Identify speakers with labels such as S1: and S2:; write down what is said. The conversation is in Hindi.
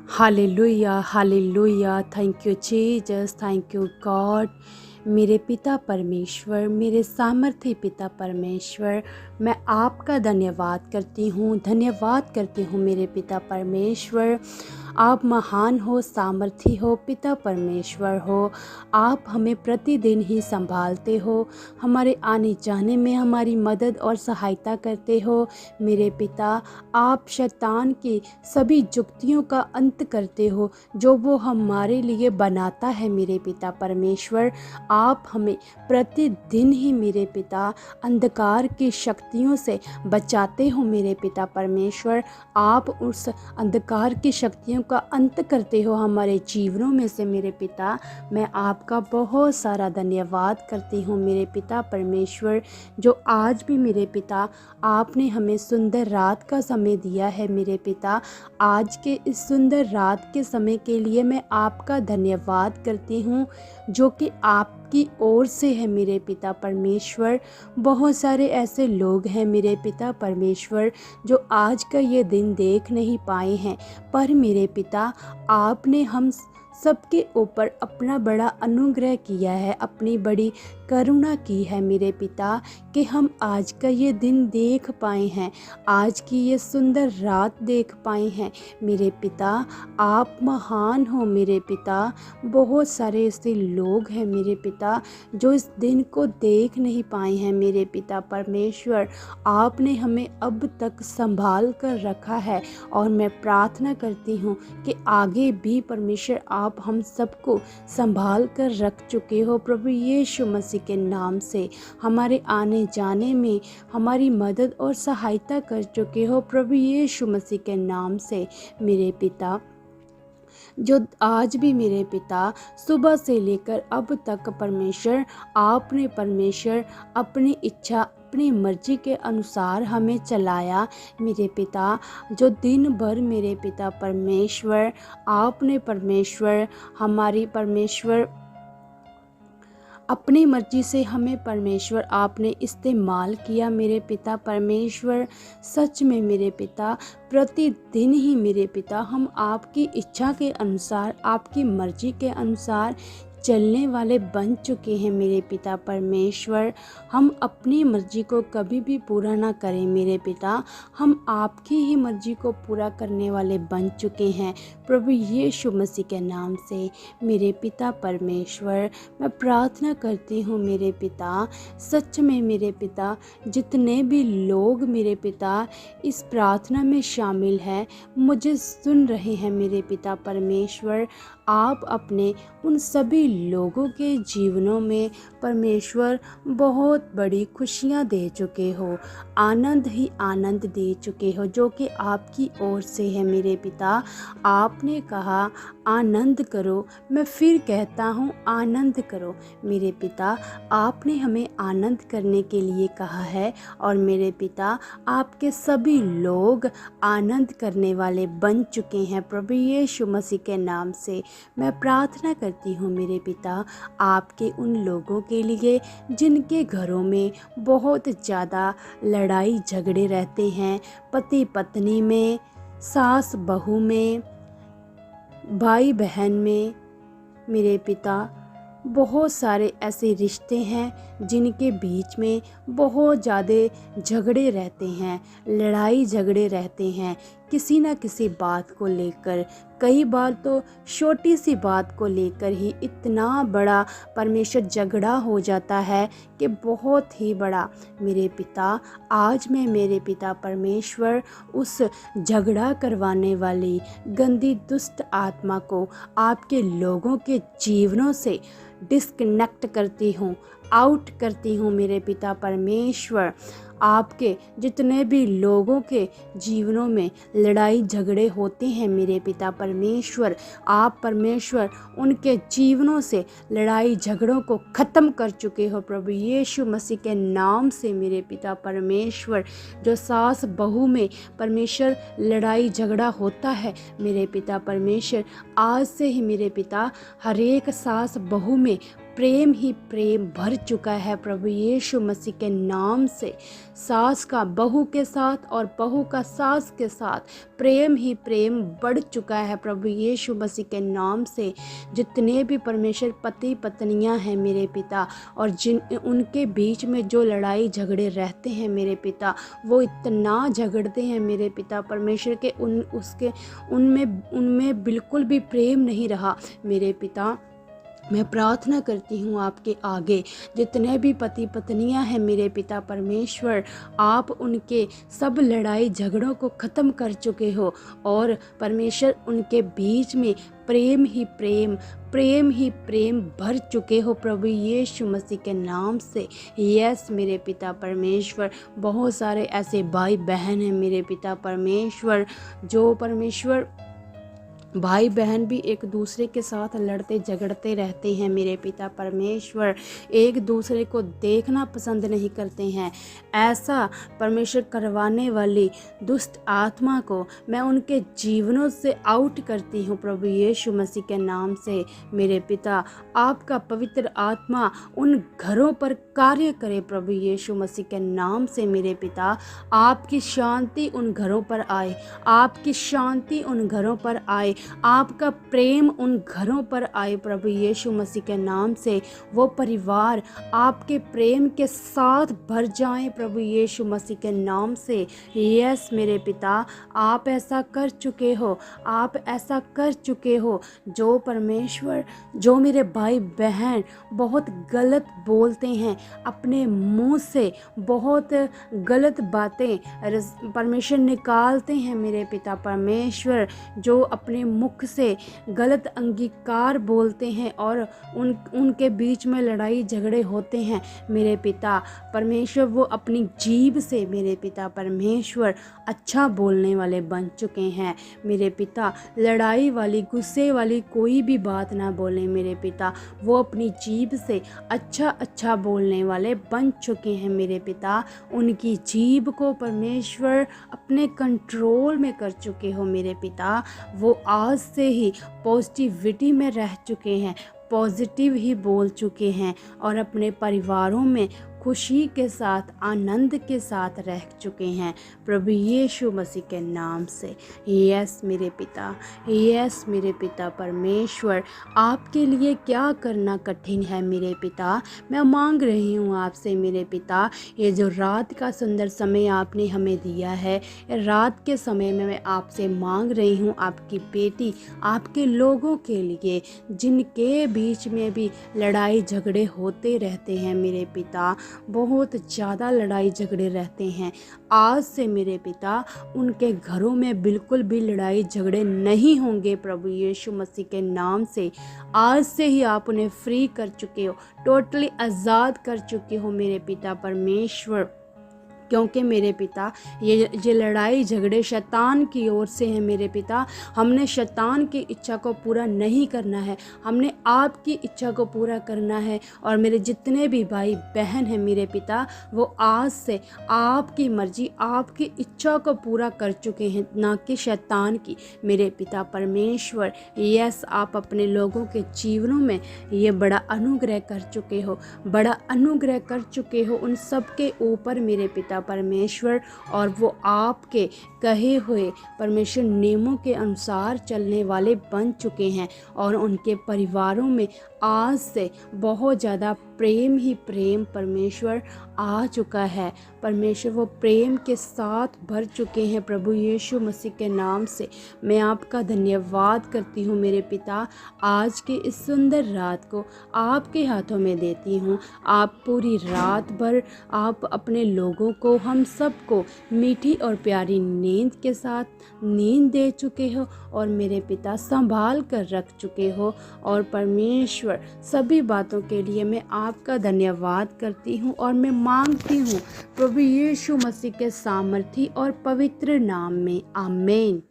S1: Hallelujah hallelujah. Thank you Jesus, thank you God. मेरे पिता परमेश्वर, मेरे सामर्थ्य पिता परमेश्वर, मैं आपका धन्यवाद करती हूँ मेरे पिता परमेश्वर। आप महान हो, सामर्थी हो, पिता परमेश्वर हो। आप हमें प्रतिदिन ही संभालते हो, हमारे आने जाने में हमारी मदद और सहायता करते हो मेरे पिता। आप शैतान की सभी जुक्तियों का अंत करते हो जो वो हमारे लिए बनाता है मेरे पिता परमेश्वर। आप हमें प्रतिदिन ही मेरे पिता अंधकार की शक्तियों से बचाते हो मेरे पिता परमेश्वर। आप उस अंधकार की शक्तियों का अंत करते हो हमारे जीवनों में से मेरे पिता। मैं आपका बहुत सारा धन्यवाद करती हूँ मेरे पिता परमेश्वर, जो आज भी मेरे पिता आपने हमें सुंदर रात का समय दिया है मेरे पिता। आज के इस सुंदर रात के समय के लिए मैं आपका धन्यवाद करती हूँ, जो कि आपकी ओर से है मेरे पिता परमेश्वर। बहुत सारे ऐसे लोग हैं मेरे पिता परमेश्वर जो आज का ये दिन देख नहीं पाए हैं, पर मेरे पिता आपने हम सबके ऊपर अपना बड़ा अनुग्रह किया है, अपनी बड़ी करुणा की है मेरे पिता, कि हम आज का ये दिन देख पाए हैं, आज की ये सुंदर रात देख पाए हैं मेरे पिता। आप महान हो मेरे पिता। बहुत सारे ऐसे लोग हैं मेरे पिता जो इस दिन को देख नहीं पाए हैं मेरे पिता परमेश्वर। आपने हमें अब तक संभाल कर रखा है और मैं प्रार्थना करती हूँ कि आगे भी परमेश्वर आप हम सबको संभाल कर रख चुके हो प्रभु यीशु मसीह के नाम से। हमारे आने जाने में हमारी मदद और सहायता कर चुके हो प्रभु यीशु मसीह के नाम से मेरे पिता। जो आज भी मेरे पिता सुबह से लेकर अब तक परमेश्वर आपने परमेश्वर अपनी इच्छा अपनी मर्जी के अनुसार हमें चलाया मेरे पिता। जो दिन भर मेरे पिता परमेश्वर आपने परमेश्वर हमारी परमेश्वर अपनी मर्जी से हमें परमेश्वर आपने इस्तेमाल किया मेरे पिता परमेश्वर। सच में मेरे पिता प्रतिदिन ही मेरे पिता हम आपकी इच्छा के अनुसार आपकी मर्जी के अनुसार चलने वाले बन चुके हैं मेरे पिता परमेश्वर। हम अपनी मर्जी को कभी भी पूरा ना करें मेरे पिता, हम आपकी ही मर्जी को पूरा करने वाले बन चुके हैं प्रभु यीशु मसीह के नाम से मेरे पिता परमेश्वर। मैं प्रार्थना करती हूँ मेरे पिता, सच में मेरे पिता जितने भी लोग मेरे पिता इस प्रार्थना में शामिल हैं, मुझे सुन रहे हैं मेरे पिता परमेश्वर, आप अपने उन सभी लोगों के जीवनों में परमेश्वर बहुत बड़ी खुशियाँ दे चुके हो, आनंद ही आनंद दे चुके हो, जो कि आपकी ओर से है मेरे पिता। आपने कहा आनंद करो, मैं फिर कहता हूँ आनंद करो मेरे पिता। आपने हमें आनंद करने के लिए कहा है और मेरे पिता आपके सभी लोग आनंद करने वाले बन चुके हैं प्रभु यीशु मसीह के नाम से। मैं प्रार्थना करती हूँ मेरे पिता आपके उन लोगों के लिए जिनके घरों में बहुत ज़्यादा लड़ाई झगड़े रहते हैं, पति पत्नी में, सास बहू में, भाई बहन में मेरे पिता। बहुत सारे ऐसे रिश्ते हैं जिनके बीच में बहुत ज़्यादा झगड़े रहते हैं, लड़ाई झगड़े रहते हैं किसी न किसी बात को लेकर। कई बार तो छोटी सी बात को लेकर ही इतना बड़ा परमेश्वर झगड़ा हो जाता है कि बहुत ही बड़ा मेरे पिता। आज मैं मेरे पिता परमेश्वर उस झगड़ा करवाने वाली गंदी दुष्ट आत्मा को आपके लोगों के जीवनों से डिस्कनेक्ट करती हूँ, आउट करती हूँ मेरे पिता परमेश्वर। आपके जितने भी लोगों के जीवनों में लड़ाई झगड़े होते हैं मेरे पिता परमेश्वर, आप परमेश्वर उनके जीवनों से लड़ाई झगड़ों को ख़त्म कर चुके हो प्रभु यीशु मसीह के नाम से मेरे पिता परमेश्वर। जो सास बहू में परमेश्वर लड़ाई झगड़ा होता है मेरे पिता परमेश्वर, आज से ही मेरे पिता हर एक सास बहू में प्रेम ही प्रेम भर चुका है प्रभु यीशु मसीह के नाम से। सास का बहू के साथ और बहू का सास के साथ प्रेम ही प्रेम बढ़ चुका है प्रभु यीशु मसीह के नाम से। जितने भी परमेश्वर पति पत्नियां हैं मेरे पिता, और जिन उनके बीच में जो लड़ाई झगड़े रहते हैं मेरे पिता, वो इतना झगड़ते हैं मेरे पिता परमेश्वर के उनमें बिल्कुल भी प्रेम नहीं रहा मेरे पिता। मैं प्रार्थना करती हूँ आपके आगे, जितने भी पति पत्नियाँ हैं मेरे पिता परमेश्वर, आप उनके सब लड़ाई झगड़ों को ख़त्म कर चुके हो, और परमेश्वर उनके बीच में प्रेम ही प्रेम भर चुके हो प्रभु यीशु मसीह के नाम से। यस मेरे पिता परमेश्वर, बहुत सारे ऐसे भाई बहन हैं मेरे पिता परमेश्वर, जो परमेश्वर भाई बहन भी एक दूसरे के साथ लड़ते झगड़ते रहते हैं मेरे पिता परमेश्वर, एक दूसरे को देखना पसंद नहीं करते हैं। ऐसा परमेश्वर करवाने वाली दुष्ट आत्मा को मैं उनके जीवनों से आउट करती हूँ प्रभु यीशु मसीह के नाम से। मेरे पिता, आपका पवित्र आत्मा उन घरों पर कार्य करे प्रभु यीशु मसीह के नाम से। मेरे पिता, आपकी शांति उन घरों पर आए, आपकी शांति उन घरों पर आए, आपका प्रेम उन घरों पर आए प्रभु यीशु मसीह के नाम से। वो परिवार आपके प्रेम के साथ भर जाएं प्रभु यीशु मसीह के नाम से। यस मेरे पिता, आप ऐसा कर चुके हो, आप ऐसा कर चुके हो। जो परमेश्वर, जो मेरे भाई बहन बहुत गलत बोलते हैं, अपने मुंह से बहुत गलत बातें परमेश्वर निकालते हैं मेरे पिता परमेश्वर, जो अपने मुख से गलत अंगीकार बोलते हैं और उनके बीच में लड़ाई झगड़े होते हैं मेरे पिता परमेश्वर, वो अपनी जीभ से मेरे पिता परमेश्वर अच्छा बोलने वाले बन चुके हैं मेरे पिता। लड़ाई वाली, गुस्से वाली कोई भी बात ना बोले मेरे पिता, वो अपनी जीभ से अच्छा बोलने वाले बन चुके हैं मेरे पिता। उनकी जीभ को परमेश्वर अपने कंट्रोल में कर चुके हो मेरे पिता। वो आज से ही पॉजिटिविटी में रह चुके हैं, पॉजिटिव ही बोल चुके हैं, और अपने परिवारों में खुशी के साथ, आनंद के साथ रह चुके हैं प्रभु यीशु मसीह के नाम से। यस मेरे पिता, यस मेरे पिता परमेश्वर, आपके लिए क्या करना कठिन है मेरे पिता। मैं मांग रही हूँ आपसे मेरे पिता, ये जो रात का सुंदर समय आपने हमें दिया है, रात के समय में मैं आपसे मांग रही हूँ आपकी बेटी, आपके लोगों के लिए जिनके बीच में भी लड़ाई झगड़े होते रहते हैं मेरे पिता, बहुत ज़्यादा लड़ाई झगड़े रहते हैं। आज से मेरे पिता उनके घरों में बिल्कुल भी लड़ाई झगड़े नहीं होंगे प्रभु यीशु मसीह के नाम से। आज से ही आप उन्हें फ्री कर चुके हो, टोटली आज़ाद कर चुके हो मेरे पिता परमेश्वर, क्योंकि मेरे पिता ये लड़ाई झगड़े शैतान की ओर से हैं मेरे पिता। हमने शैतान की इच्छा को पूरा नहीं करना है, हमने आपकी इच्छा को पूरा करना है। और मेरे जितने भी भाई बहन हैं मेरे पिता, वो आज से आपकी मर्जी, आपकी इच्छा को पूरा कर चुके हैं, ना कि शैतान की मेरे पिता परमेश्वर। यस, आप अपने लोगों के जीवनों में ये बड़ा अनुग्रह कर चुके हो, बड़ा अनुग्रह कर चुके हो उन सब के ऊपर मेरे पिता परमेश्वर, और वो आपके कहे हुए परमेश्वर नियमों के अनुसार चलने वाले बन चुके हैं, और उनके परिवारों में आज से बहुत ज़्यादा प्रेम ही प्रेम परमेश्वर आ चुका है। परमेश्वर वो प्रेम के साथ भर चुके हैं प्रभु यीशु मसीह के नाम से। मैं आपका धन्यवाद करती हूँ मेरे पिता, आज के इस सुंदर रात को आपके हाथों में देती हूँ। आप पूरी रात भर आप अपने लोगों को, हम सबको मीठी और प्यारी नींद के साथ नींद दे चुके हो, और मेरे पिता संभाल कर रख चुके हो। और परमेश्वर, सभी बातों के लिए मैं आपका धन्यवाद करती हूँ, और मैं मांगती हूँ प्रभु यीशु मसीह के सामर्थी और पवित्र नाम में, आमीन।